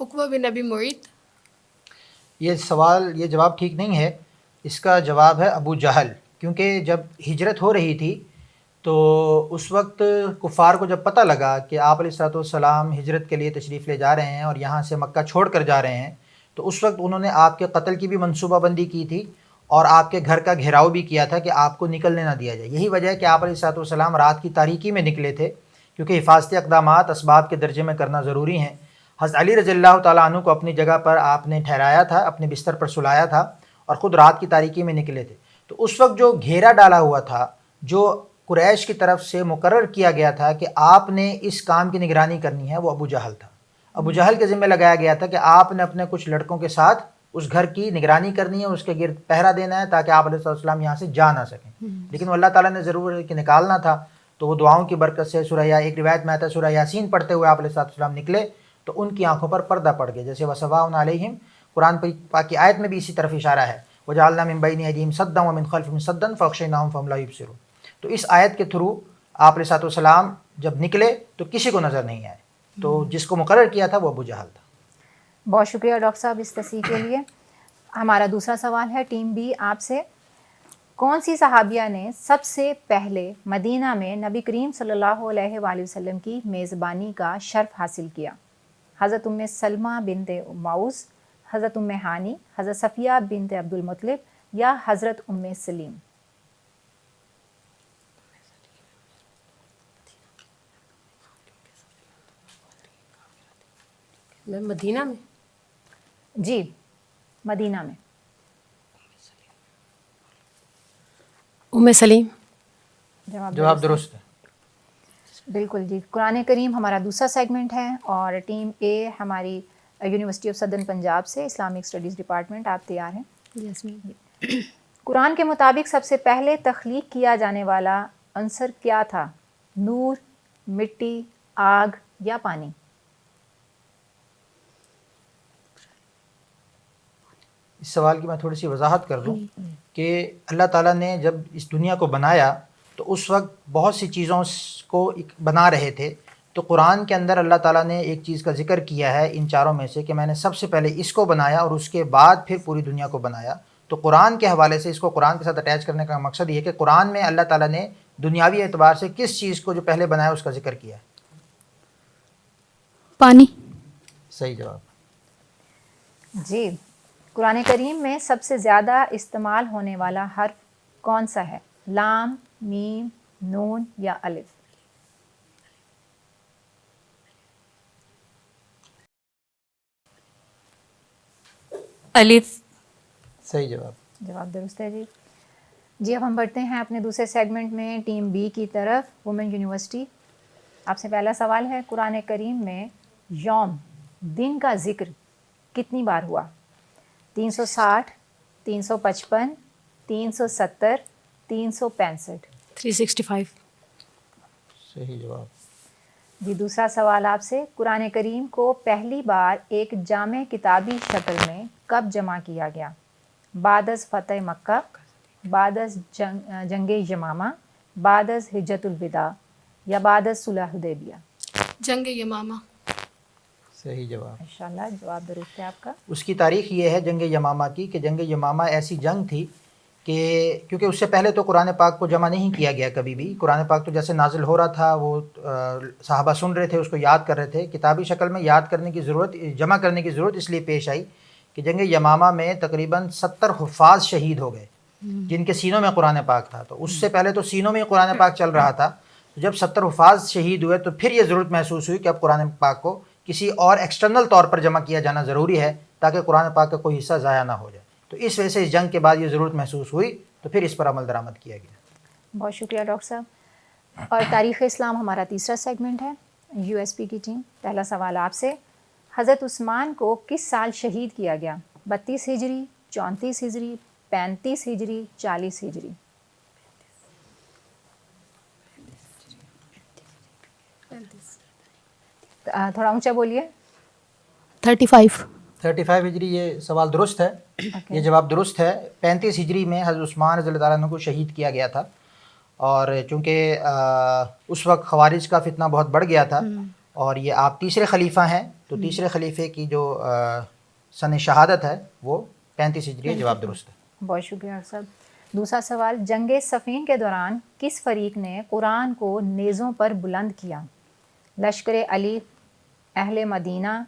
عقبہ بن ابی معیط. یہ سوال یہ جواب ٹھیک نہیں ہے. اس کا جواب ہے ابو جہل، کیونکہ جب ہجرت ہو رہی تھی تو اس وقت کفار کو جب پتہ لگا کہ آپ علیہ الصلوۃ والسلام ہجرت کے لیے تشریف لے جا رہے ہیں اور یہاں سے مکہ چھوڑ کر جا رہے ہیں، تو اس وقت انہوں نے آپ کے قتل کی بھی منصوبہ بندی کی تھی اور آپ کے گھر کا گھیراؤ بھی کیا تھا کہ آپ کو نکلنے نہ دیا جائے. یہی وجہ ہے کہ آپ علیہ الصلوۃ والسلام رات کی تاریکی میں نکلے تھے، کیونکہ حفاظتی اقدامات اسباب کے درجے میں کرنا ضروری ہیں. حضرت علی رضی اللہ تعالیٰ عنہ کو اپنی جگہ پر آپ نے ٹھہرایا تھا، اپنے بستر پر سلایا تھا اور خود رات کی تاریکی میں نکلے تھے. تو اس وقت جو گھیرا ڈالا ہوا تھا، جو قریش کی طرف سے مقرر کیا گیا تھا کہ آپ نے اس کام کی نگرانی کرنی ہے، وہ ابو جہل تھا. ابو جہل کے ذمہ لگایا گیا تھا کہ آپ نے اپنے کچھ لڑکوں کے ساتھ اس گھر کی نگرانی کرنی ہے، اس کے گرد پہرا دینا ہے تاکہ آپ علیہ السلام یہاں سے جا نہ سکیں. لیکن وہ اللہ تعالیٰ نے ضرور ہے کہ نکالنا تھا، تو وہ دعاؤں کی برکت سے ایک روایت میں آتا ہے سورہ یاسین پڑھتے ہوئے آپ علیہ السلام نکلے تو ان کی آنکھوں پر پردہ پڑ گیا. جیسے وَسَوَاءٌ عَلَيْهِمْ، قرآن پاک کی آیت میں بھی اسی طرف اشارہ ہے، وَجَعَلْنَا مِن بَيْنِ أَيْدِيهِمْ سَدًّا وَمِن خَلْفِهِمْ سَدًّا فَأَغْشَيْنَاهُمْ فَهُمْ لَا يُبْصِرُونَ. تو اس آیت کے تھرو آپ علیہ السلام جب نکلے تو کسی کو نظر نہیں آئے، تو جس کو مقرر کیا تھا وہ ابو جہل تھا. بہت شکریہ ڈاکٹر صاحب اس تصحیح کے لیے. ہمارا دوسرا سوال ہے ٹیم بی آپ سے. کون سی صحابیہ نے سب سے پہلے مدینہ میں نبی کریم صلی اللہ علیہ وآلہ وسلم کی میزبانی کا شرف حاصل کیا؟ حضرت ام سلمہ بنت معوذ، حضرت ام ہانی، حضرت صفیہ بنت عبد المطلب یا حضرت ام سلیم؟ مدینہ میں. جی مدینہ میں. ام سلیم. جواب درست ہے. بالکل جی. قرآن کریم ہمارا دوسرا سیگمنٹ ہے اور ٹیم اے ہماری یونیورسٹی آف سدرن پنجاب سے اسلامک اسٹڈیز ڈپارٹمنٹ. آپ تیار ہیں؟ یس میم. قرآن کے مطابق سب سے پہلے تخلیق کیا جانے والا عنصر کیا تھا؟ نور، مٹی، آگ یا پانی؟ اس سوال کی میں تھوڑی سی وضاحت کر دوں کہ اللہ تعالیٰ نے جب اس دنیا کو بنایا تو اس وقت بہت سی چیزوں کو بنا رہے تھے، تو قرآن کے اندر اللہ تعالیٰ نے ایک چیز کا ذکر کیا ہے ان چاروں میں سے کہ میں نے سب سے پہلے اس کو بنایا اور اس کے بعد پھر پوری دنیا کو بنایا. تو قرآن کے حوالے سے اس کو قرآن کے ساتھ اٹیچ کرنے کا مقصد یہ ہے کہ قرآن میں اللہ تعالیٰ نے دنیاوی اعتبار سے کس چیز کو جو پہلے بنایا اس کا ذکر کیا ہے. پانی. صحیح جواب. جی. قرآن کریم میں سب سے زیادہ استعمال ہونے والا حرف کون سا ہے؟ لام، میم، نون یا الف؟ الف. صحیح جواب. جواب درست ہے جی. جی اب ہم بڑھتے ہیں اپنے دوسرے سیگمنٹ میں ٹیم بی کی طرف، وومن یونیورسٹی. آپ سے پہلا سوال ہے قرآن کریم میں یوم، دن کا ذکر کتنی بار ہوا؟ 360، 355، 370، 365؟ 365. صحیح جواب. جی دوسرا سوال آپ سے، قرآن کریم کو پہلی بار ایک جامع کتابی شکل میں کب جمع کیا گیا؟ بعد از فتح مکہ، بعد از جنگ یمامہ، بعد از حجۃ الوداع یا بعد از صلح حدیبیہ؟ جنگ یمامہ. صحیح جواب. انشاءاللہ جواب درست ہے آپ کا. اس کی تاریخ یہ ہے جنگ یمامہ کی کہ جنگ یمامہ ایسی جنگ تھی کہ کیونکہ اس سے پہلے تو قرآن پاک کو جمع نہیں کیا گیا کبھی بھی. قرآن پاک تو جیسے نازل ہو رہا تھا وہ صحابہ سن رہے تھے، اس کو یاد کر رہے تھے. کتابی شکل میں یاد کرنے کی ضرورت، جمع کرنے کی ضرورت اس لیے پیش آئی کہ جنگ یمامہ میں تقریباً 70 حفاظ شہید ہو گئے جن کے سینوں میں قرآن پاک تھا. تو اس سے پہلے تو سینوں میں قرآن پاک چل رہا تھا. جب 70 حفاظ شہید ہوئے تو پھر یہ ضرورت محسوس ہوئی کہ اب قرآن پاک کو کسی اور ایکسٹرنل طور پر جمع کیا جانا ضروری ہے تاکہ قرآن پاک کا کوئی حصہ ضائع نہ ہو جائے. تو اس وجہ سے اس جنگ کے بعد یہ ضرورت محسوس ہوئی تو پھر اس پر عمل درآمد کیا گیا. بہت شکریہ ڈاکٹر صاحب. اور تاریخ اسلام ہمارا تیسرا سیگمنٹ ہے. یو ایس پی کی ٹیم، پہلا سوال آپ سے، حضرت عثمان کو کس سال شہید کیا گیا؟ 32 ہجری، 34 ہجری، 35 ہجری، 40 ہجری؟ تھوڑا اونچا بولیے. 35. 35 ہجری یہ سوال درست ہے. یہ جواب درست ہے. 35 ہجری میں حضرت عثمان رضی اللہ تعالیٰ عنہ کو شہید کیا گیا تھا، اور چونکہ اس وقت خوارج کا فتنہ بہت بڑھ گیا تھا اور یہ آپ تیسرے خلیفہ ہیں تو تیسرے خلیفے کی جو سن شہادت ہے وہ 35 ہجری ہے. جواب درست ہے. بہت شکریہ ڈاکٹر صاحب. دوسرا سوال, جنگ صفین کے دوران کس فریق نے قرآن کو نیزوں پر بلند کیا؟ لشکر علی, اہل مدینہ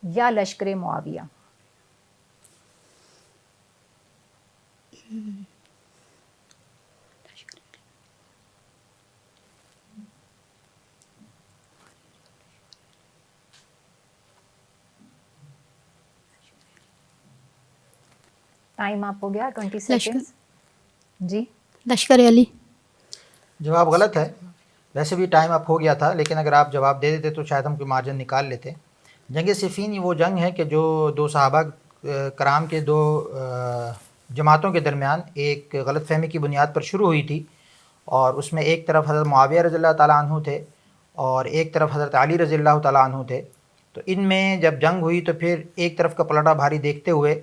یا لشکر معاویہ؟ ٹائم آپ ہو گیا 20 سیکنڈز. جی لشکر علی. جواب غلط ہے. ویسے بھی ٹائم اپ ہو گیا تھا لیکن اگر آپ جواب دے دیتے تو شاید ہم کوئی مارجن نکال لیتے. جنگ صفین وہ جنگ ہے کہ جو دو صحابہ کرام کے دو جماعتوں کے درمیان ایک غلط فہمی کی بنیاد پر شروع ہوئی تھی, اور اس میں ایک طرف حضرت معاویہ رضی اللہ تعالیٰ عنہ تھے اور ایک طرف حضرت علی رضی اللہ تعالیٰ عنہ تھے. تو ان میں جب جنگ ہوئی تو پھر ایک طرف کا پلڑا بھاری دیکھتے ہوئے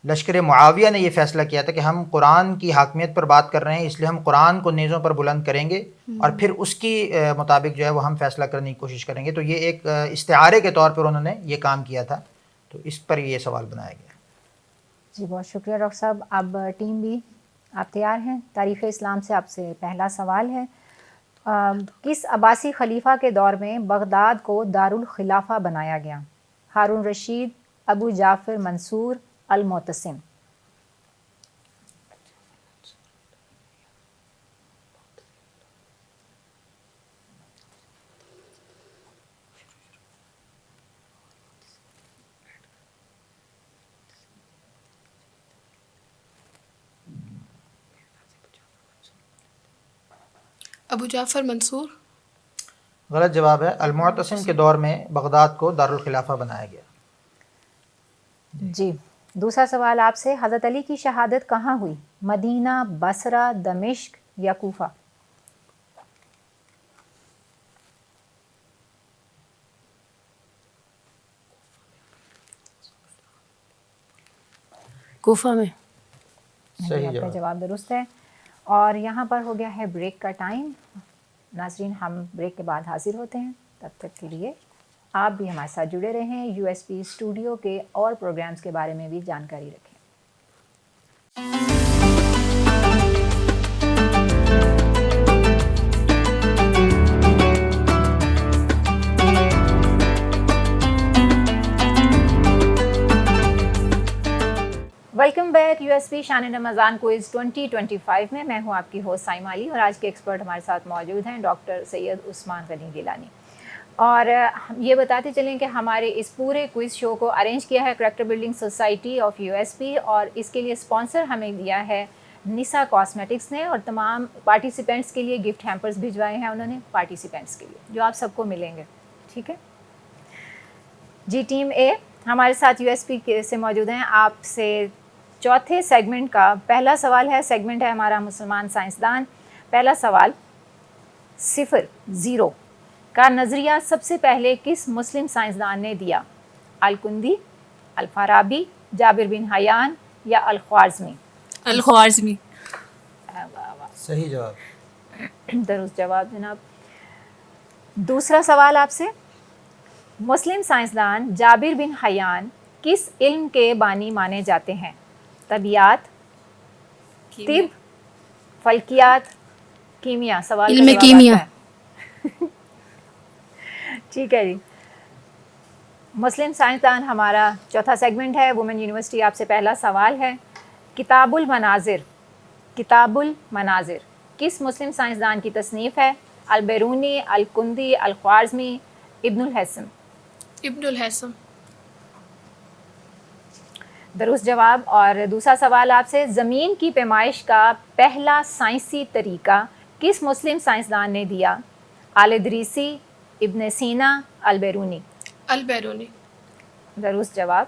لشکر معاویہ نے یہ فیصلہ کیا تھا کہ ہم قرآن کی حاکمیت پر بات کر رہے ہیں, اس لیے ہم قرآن کو نیزوں پر بلند کریں گے اور پھر اس کی مطابق جو ہے وہ ہم فیصلہ کرنے کی کوشش کریں گے. تو یہ ایک استعارے کے طور پر انہوں نے یہ کام کیا تھا, تو اس پر یہ سوال بنایا گیا. جی بہت شکریہ ڈاکٹر صاحب. اب ٹیم بی آپ تیار ہیں؟ تاریخ اسلام سے آپ سے پہلا سوال ہے. کس عباسی خلیفہ کے دور میں بغداد کو دارالخلافہ بنایا گیا؟ ہارون رشید, ابو جعفر منصور, المعتصم؟ ابو جعفر منصور. غلط جواب ہے. المعتصم کے دور میں بغداد کو دارالخلافہ بنایا گیا. جی دوسرا سوال آپ سے, حضرت علی کی شہادت کہاں ہوئی؟ مدینہ, بصرہ, دمشق یا کوفہ؟ کوفہ میں. صحیح آپ کا جواب. جواب درست ہے. اور یہاں پر ہو گیا ہے بریک کا ٹائم. ناظرین ہم بریک کے بعد حاضر ہوتے ہیں, تب تک کے لیے آپ بھی ہمارے ساتھ جڑے رہیں. یو ایس پی اسٹوڈیو کے اور پروگرامز کے بارے میں بھی جانکاری رکھیں. Welcome back U S P شان رمضان کوئز 2025 میں. میں ہوں آپ کی ہوسٹ سائمہ علی اور آج کے ایکسپرٹ ہمارے ساتھ موجود ہیں ڈاکٹر سید عثمان غنی گیلانی. اور یہ بتاتے چلیں کہ ہمارے اس پورے کوئز شو کو ارینج کیا ہے character building society of U S P, اور اس کے لیے اسپانسر ہمیں دیا ہے نسا کاسمیٹکس نے, اور تمام پارٹیسپینٹس کے لیے گفٹ ہیمپرز بھجوائے ہیں انہوں نے پارٹیسپینٹس کے لیے, جو آپ سب کو ملیں گے. ٹھیک ہے جی. ٹیم اے ہمارے ساتھ یو ایس پی سے موجود ہیں. آپ سے چوتھے سیگمنٹ کا پہلا سوال ہے. سیگمنٹ ہے ہمارا مسلمان سائنسدان. پہلا سوال, 0 کا نظریہ سب سے پہلے کس مسلم سائنسدان نے دیا؟ الکندی, الفارابی, جابر بن حیان یا الخوارزمی؟ الخوارزمی. صحیح جواب. درست جواب جناب. دوسرا سوال آپ سے, مسلم سائنسدان جابر بن حیان کس علم کے بانی مانے جاتے ہیں؟ طبیعیات, طب, فلکیات, کیمیا؟ سوال علم کیمیا. ٹھیک ہے جی. مسلم سائنسدان ہمارا چوتھا سیگمنٹ ہے. وومن یونیورسٹی آپ سے پہلا سوال ہے. کتاب المناظر کس مسلم سائنسدان کی تصنیف ہے؟ البیرونی, الکندی, الخوارزمی, ابن الحسن؟ ابن الحسن. درست جواب. اور دوسرا سوال آپ سے, زمین کی پیمائش کا پہلا سائنسی طریقہ کس مسلم سائنسدان نے دیا؟ الادریسی, ابن سینا, البیرونی؟ البیرونی. درست جواب.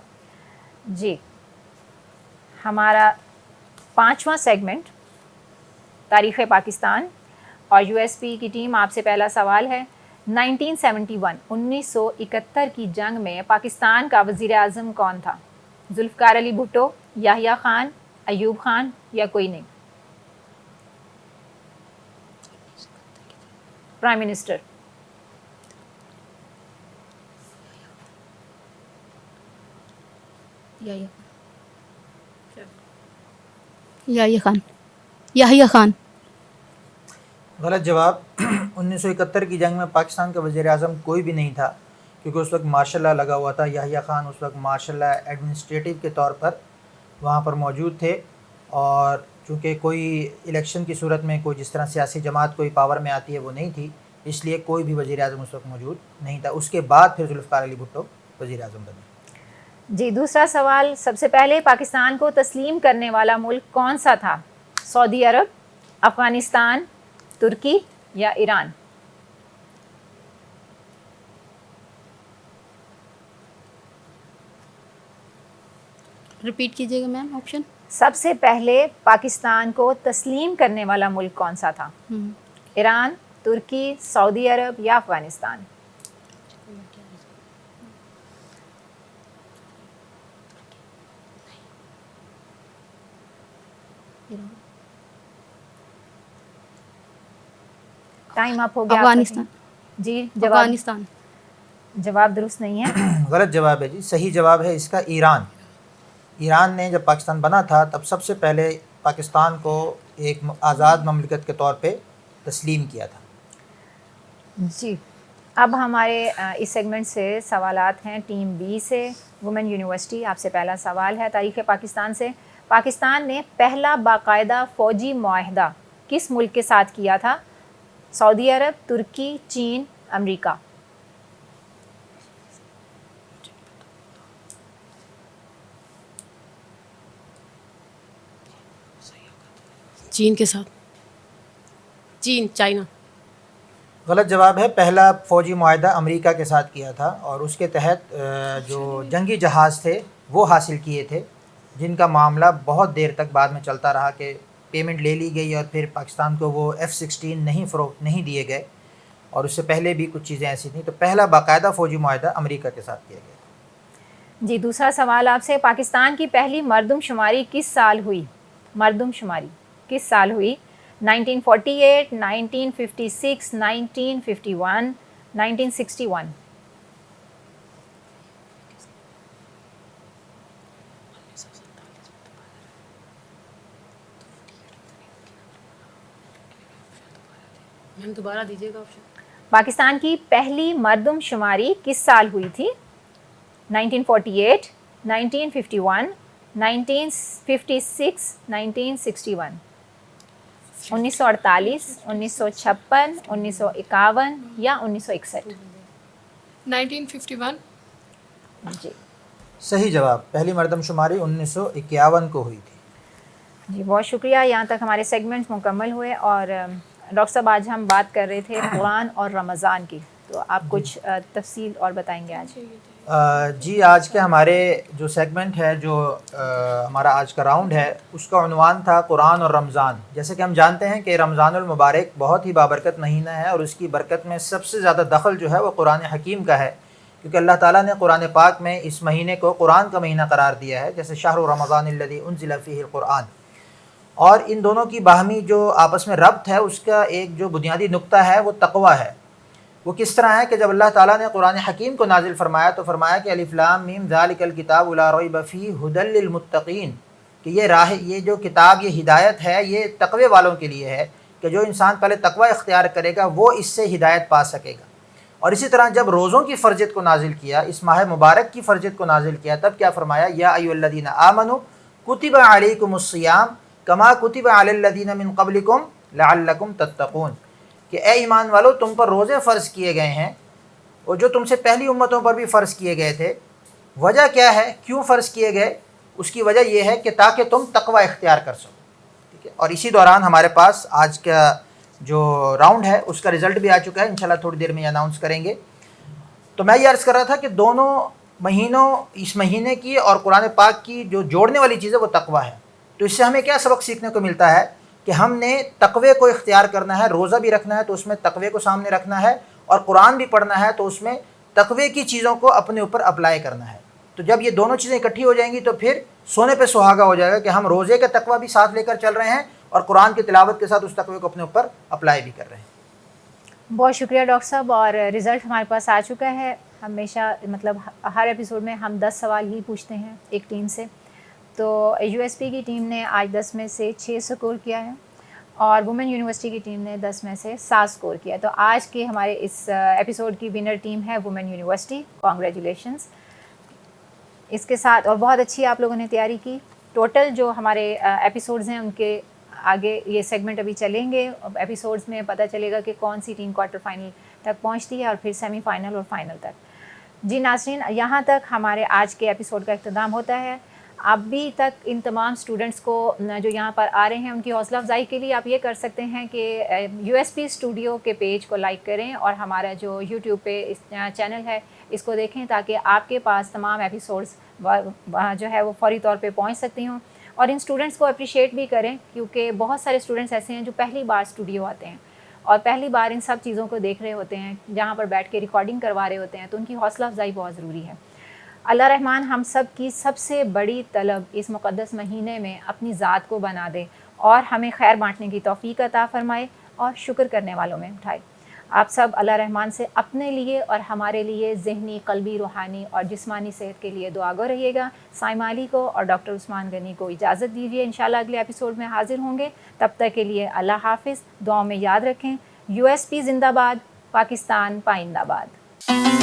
جی ہمارا پانچواں سیگمنٹ تاریخ پاکستان, اور یو ایس پی کی ٹیم آپ سے پہلا سوال ہے. 1971 کی جنگ میں پاکستان کا وزیر اعظم کون تھا؟ ذوالفقار علی بھٹو, یحییٰ خان, ایوب خان یا کوئی نہیں؟ Prime minister Yahya Khan. یحییٰ خان. غلط جواب. 1971 کی جنگ میں پاکستان کا وزیر اعظم کوئی بھی نہیں تھا، کیونکہ اس وقت مارشل لا لگا ہوا تھا. یحییٰ خان اس وقت مارشل لا ایڈمنسٹریٹو کے طور پر وہاں پر موجود تھے، اور چونکہ کوئی الیکشن کی صورت میں کوئی جس طرح سیاسی جماعت کوئی پاور میں آتی ہے وہ نہیں تھی، اس لیے کوئی بھی وزیر اعظم اس وقت موجود نہیں تھا. اس کے بعد پھر ذوالفقار علی بھٹو وزیر اعظم بنے. جی دوسرا سوال، سب سے پہلے پاکستان کو تسلیم کرنے والا ملک کون سا تھا؟ سعودی عرب، افغانستان، ترکی یا ایران؟ ریپیٹ کیجیے گا میم آپشن. سب سے پہلے پاکستان کو تسلیم کرنے والا ملک کون سا تھا؟ ایران، ترکی، سعودی عرب یا افغانستان؟ ٹائم اپ ہو گیا. افغانستان. جی جواب. افغانستان. جواب درست نہیں ہے. غلط جواب ہے جی. صحیح جواب ہے اس کا ایران. ایران نے جب پاکستان بنا تھا تب سب سے پہلے پاکستان کو ایک آزاد مملکت کے طور پہ تسلیم کیا تھا. جی اب ہمارے اس سیگمنٹ سے سوالات ہیں ٹیم بی سے. وومن یونیورسٹی، آپ سے پہلا سوال ہے تاریخ پاکستان سے. پاکستان نے پہلا باقاعدہ فوجی معاہدہ کس ملک کے ساتھ کیا تھا؟ سعودی عرب، ترکی، چین، امریکہ؟ چین کے ساتھ. چین، چائنا. غلط جواب ہے. پہلا فوجی معاہدہ امریکہ کے ساتھ کیا تھا، اور اس کے تحت جو جنگی جہاز تھے وہ حاصل کیے تھے، جن کا معاملہ بہت دیر تک بعد میں چلتا رہا کہ پیمنٹ لے لی گئی اور پھر پاکستان کو وہ F-16 نہیں فروخت نہیں دیے گئے، اور اس سے پہلے بھی کچھ چیزیں ایسی تھیں. تو پہلا باقاعدہ فوجی معاہدہ امریکہ کے ساتھ کیا گیا تھا. جی دوسرا سوال آپ سے. پاکستان کی پہلی مردم شماری کس سال ہوئی؟ مردم شماری کس سال ہوئی؟ 1948، 1956، 1951، 1961؟ میم دوبارہ دیجیے گا آپشن. پاکستان کی پہلی مردم شماری کس سال ہوئی تھی؟ 1948، 1951، 1956، 1961؟ 1948، 1956، 1951 یا 1961؟ 1951. جی صحیح جواب. پہلی مردم شماری 1951 کو ہوئی تھی. جی بہت شکریہ. یہاں تک ہمارے سیگمنٹس مکمل ہوئے، اور ڈاکٹر صاحب آج ہم بات کر رہے تھے قرآن اور رمضان کی، تو آپ کچھ تفصیل اور بتائیں گے آج؟ جی آج کے ہمارے جو سیگمنٹ ہے، جو ہمارا آج کا راؤنڈ ہے، اس کا عنوان تھا قرآن اور رمضان. جیسے کہ ہم جانتے ہیں کہ رمضان المبارک بہت ہی بابرکت مہینہ ہے، اور اس کی برکت میں سب سے زیادہ دخل جو ہے وہ قرآن حکیم کا ہے، کیونکہ اللہ تعالیٰ نے قرآن پاک میں اس مہینے کو قرآن کا مہینہ قرار دیا ہے، جیسے شہر رمضان الذی انزل فیہ القرآن. اور ان دونوں کی باہمی جو آپس میں ربط ہے، اس کا ایک جو بنیادی نقطہ ہے وہ تقوی ہے. وہ کس طرح ہے کہ جب اللہ تعالیٰ نے قرآن حکیم کو نازل فرمایا تو فرمایا کہ الف لام میم ذالک الکتاب لا ریب فیہ ھدی للمتقین، کہ یہ جو کتاب، یہ ہدایت ہے، یہ تقوی والوں کے لیے ہے، کہ جو انسان پہلے تقوی اختیار کرے گا وہ اس سے ہدایت پا سکے گا. اور اسی طرح جب روزوں کی فرضیت کو نازل کیا، اس ماہ مبارک کی فرضیت کو نازل کیا، تب کیا فرمایا؟ یا ایھا الذین آمنوا کتب علیکم الصیام کما کتب علی الذین من قبلکم لعلکم تتقون، کہ اے ایمان والو تم پر روزے فرض کیے گئے ہیں، اور جو تم سے پہلی امتوں پر بھی فرض کیے گئے تھے. وجہ کیا ہے؟ کیوں فرض کیے گئے؟ اس کی وجہ یہ ہے کہ تاکہ تم تقوی اختیار کر سکو. ٹھیک ہے. اور اسی دوران ہمارے پاس آج کا جو راؤنڈ ہے اس کا رزلٹ بھی آ چکا ہے، انشاءاللہ تھوڑی دیر میں اناؤنس کریں گے. تو میں یہ عرض کر رہا تھا کہ دونوں مہینوں، اس مہینے کی اور قرآن پاک کی جو جوڑنے والی چیز ہے وہ تقوی ہے. تو اس سے ہمیں کیا سبق سیکھنے کو ملتا ہے کہ ہم نے تقوی کو اختیار کرنا ہے. روزہ بھی رکھنا ہے تو اس میں تقوی کو سامنے رکھنا ہے، اور قرآن بھی پڑھنا ہے تو اس میں تقوی کی چیزوں کو اپنے اوپر اپلائی کرنا ہے. تو جب یہ دونوں چیزیں اکٹھی ہو جائیں گی تو پھر سونے پہ سہاگا ہو جائے گا کہ ہم روزے کا تقوی بھی ساتھ لے کر چل رہے ہیں اور قرآن کی تلاوت کے ساتھ اس تقوی کو اپنے اوپر اپلائی بھی کر رہے ہیں. بہت شکریہ ڈاکٹر صاحب. اور رزلٹ ہمارے پاس آ چکا ہے. ہمیشہ مطلب ہر ایپیسوڈ میں ہم 10 سوال ہی پوچھتے ہیں ایک ٹیم سے. تو یو ایس پی کی ٹیم نے آج 10 میں سے 6 سکور کیا ہے اور وومن یونیورسٹی کی ٹیم نے 10 میں سے 7 سکور کیا. تو آج کے ہمارے اس ایپیسوڈ کی ونر ٹیم ہے وومن یونیورسٹی. کانگریچولیشنز. اس کے ساتھ اور بہت اچھی آپ لوگوں نے تیاری کی. ٹوٹل جو ہمارے ایپیسوڈز ہیں ان کے آگے یہ سیگمنٹ ابھی چلیں گے. ایپیسوڈز میں پتہ چلے گا کہ کون سی ٹیم کوارٹر فائنل تک پہنچتی ہے اور پھر سیمی فائنل اور فائنل تک. جی ناظرین, یہاں تک ہمارے آج کے ایپیسوڈ کا اختتام ہوتا ہے. ابھی تک ان تمام اسٹوڈنٹس کو جو یہاں پر آ رہے ہیں ان کی حوصلہ افزائی کے لیے آپ یہ کر سکتے ہیں کہ یو ایس پی اسٹوڈیو کے پیج کو لائک کریں اور ہمارا جو یوٹیوب پہ چینل ہے اس کو دیکھیں تاکہ آپ کے پاس تمام ایپیسوڈز جو ہے وہ فوری طور پہ پہنچ سکتی ہوں. اور ان اسٹوڈنٹس کو اپریشیٹ بھی کریں کیونکہ بہت سارے اسٹوڈنٹس ایسے ہیں جو پہلی بار اسٹوڈیو آتے ہیں اور پہلی بار ان سب چیزوں کو دیکھ رہے ہوتے ہیں, جہاں پر بیٹھ کے ریکارڈنگ کروا رہے ہوتے ہیں. تو ان کی حوصلہ افزائی بہت ضروری ہے. اللہ رحمان ہم سب کی سب سے بڑی طلب اس مقدس مہینے میں اپنی ذات کو بنا دے اور ہمیں خیر بانٹنے کی توفیق عطا فرمائے اور شکر کرنے والوں میں اٹھائے. آپ سب اللہ رحمان سے اپنے لیے اور ہمارے لیے ذہنی, قلبی, روحانی اور جسمانی صحت کے لیے دعا گو رہیے گا. سائمہ علی کو اور ڈاکٹر عثمان غنی کو اجازت دیجیے. انشاءاللہ اگلے ایپیسوڈ میں حاضر ہوں گے. تب تک کے لیے اللہ حافظ. دعاؤں میں یاد رکھیں. یو ایس پی زندہ باد, پاکستان پائندہ باد.